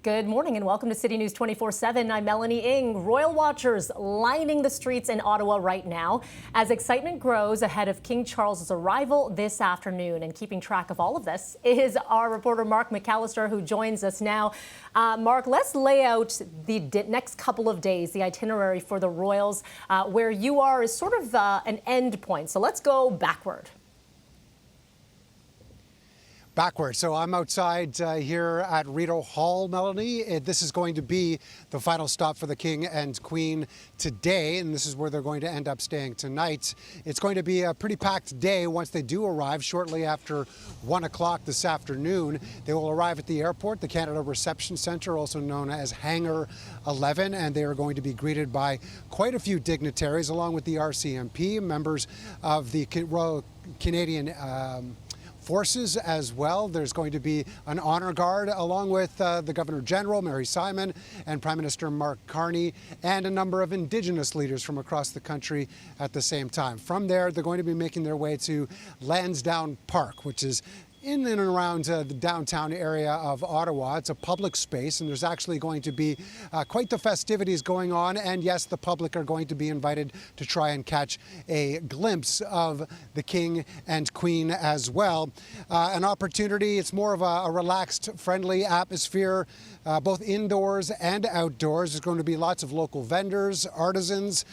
Good morning and welcome to City News 24/7. I'm Melanie Ng. Royal watchers lining the streets in Ottawa right now as excitement grows ahead of King Charles's arrival this afternoon. And keeping track of all of this is our reporter Mark McAllister, who joins us now. Mark, let's lay out the next couple of days, the itinerary for the Royals. Where you are is sort of an end point. So let's go backward. Backward. So I'm outside here at Rideau Hall, Melanie. This is going to be the final stop for the King and Queen today, and this is where they're going to end up staying tonight. It's going to be a pretty packed day once they do arrive shortly after 1 o'clock this afternoon. They will arrive at the airport, the Canada Reception Centre, also known as Hangar 11, and they are going to be greeted by quite a few dignitaries, along with the RCMP, members of the Royal Canadian Forces as well. There's going to be an honor guard along with the Governor General, Mary Simon, and Prime Minister Mark Carney, and a number of Indigenous leaders from across the country at the same time. From there, they're going to be making their way to Lansdowne Park, which is in and around the downtown area of Ottawa. It's a public space, and there's actually going to be quite the festivities going on. And yes, the public are going to be invited to try and catch a glimpse of the King and Queen as well. An opportunity, it's more of a relaxed, friendly atmosphere, both indoors and outdoors. There's going to be lots of local vendors, artisans,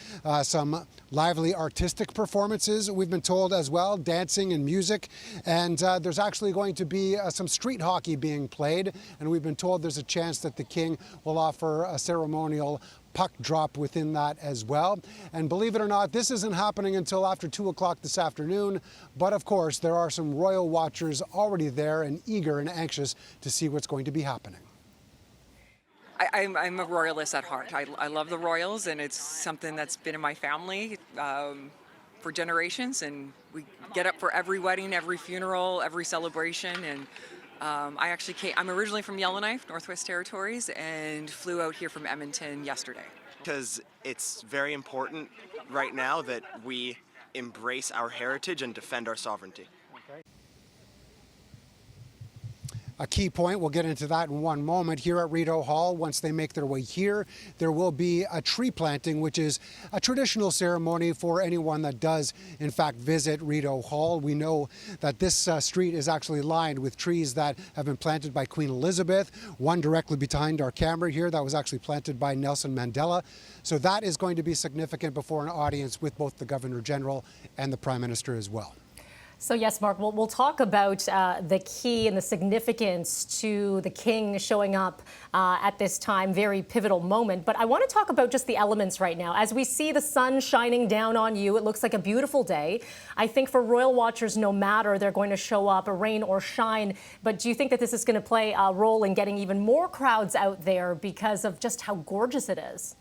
some lively artistic performances, we've been told as well, dancing and music. And there's actually going to be some street hockey being played, and we've been told there's a chance that the King will offer a ceremonial puck drop within that as well. And believe it or not, this isn't happening until after 2 o'clock this afternoon, but of course there are some royal watchers already there and eager and anxious to see what's going to be happening. I'm a royalist at heart. I love the royals, and it's something that's been in my family for generations, and we get up for every wedding, every funeral, every celebration. And I'm originally from Yellowknife, Northwest Territories, and flew out here from Edmonton yesterday. Because it's very important right now that we embrace our heritage and defend our sovereignty. A key point, we'll get into that in one moment. Here at Rideau Hall, once they make their way here, there will be a tree planting, which is a traditional ceremony for anyone that does, in fact, visit Rideau Hall. We know that this street is actually lined with trees that have been planted by Queen Elizabeth. One directly behind our camera here that was actually planted by Nelson Mandela. So that is going to be significant before an audience with both the Governor General and the Prime Minister as well. So yes, Mark, we'll talk about the key and the significance to the King showing up at this time, very pivotal moment. But I want to talk about just the elements right now. As we see the sun shining down on you, it looks like a beautiful day. I think for royal watchers, no matter they're going to show up, rain or shine. But do you think that this is going to play a role in getting even more crowds out there because of just how gorgeous it is?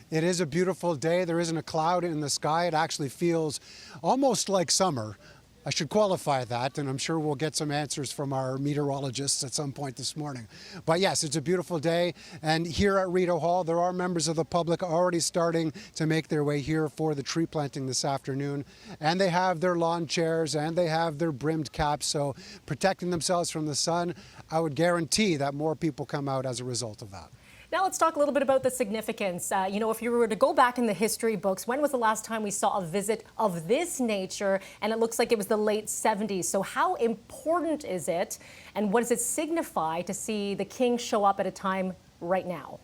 It is a beautiful day. There isn't a cloud in the sky. It actually feels almost like summer. I should qualify that, and I'm sure we'll get some answers from our meteorologists at some point this morning. But yes, it's a beautiful day. And here at Rideau Hall, there are members of the public already starting to make their way here for the tree planting this afternoon. And they have their lawn chairs and they have their brimmed caps. So protecting themselves from the sun, I would guarantee that more people come out as a result of that. Now let's talk a little bit about the significance. If you were to go back in the history books, when was the last time we saw a visit of this nature? And it looks like it was the late 70s. So how important is it, and what does it signify to see the King show up at a time right now?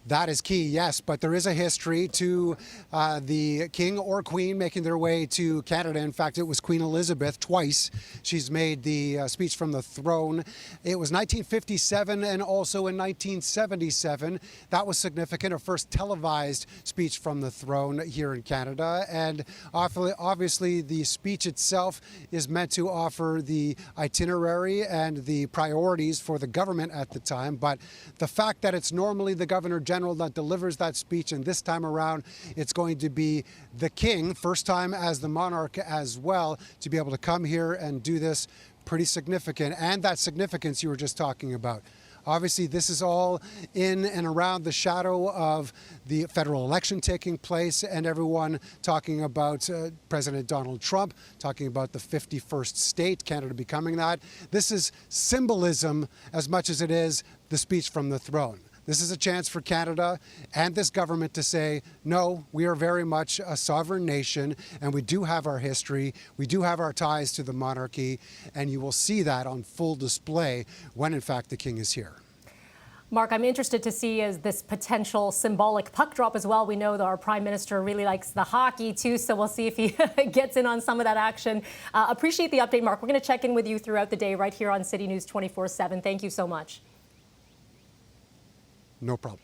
That is key, yes, but there is a history to the King or Queen making their way to Canada. In fact, it was Queen Elizabeth twice. She's made the speech from the throne. It was 1957 and also in 1977. That was significant, her first televised speech from the throne here in Canada. And obviously, the speech itself is meant to offer the itinerary and the priorities for the government at the time. But the fact that it's normally the Governor General that delivers that speech, and this time around it's going to be the King, first time as the monarch as well, to be able to come here and do this, pretty significant. And that significance you were just talking about, Obviously, this is all in and around the shadow of the federal election taking place and everyone talking about President Donald Trump, talking about the 51st state, Canada becoming that. This is symbolism as much as it is the speech from the throne. This is a chance for Canada and this government to say, no, we are very much a sovereign nation and we do have our history, we do have our ties to the monarchy, and you will see that on full display when in fact the king is here. Mark, I'm interested to see as this potential symbolic puck drop as well. We know that our Prime Minister really likes the hockey too, so we'll see if he gets in on some of that action. Appreciate the update, Mark. We're going to check in with you throughout the day right here on City News 24/7. Thank you so much. No problem.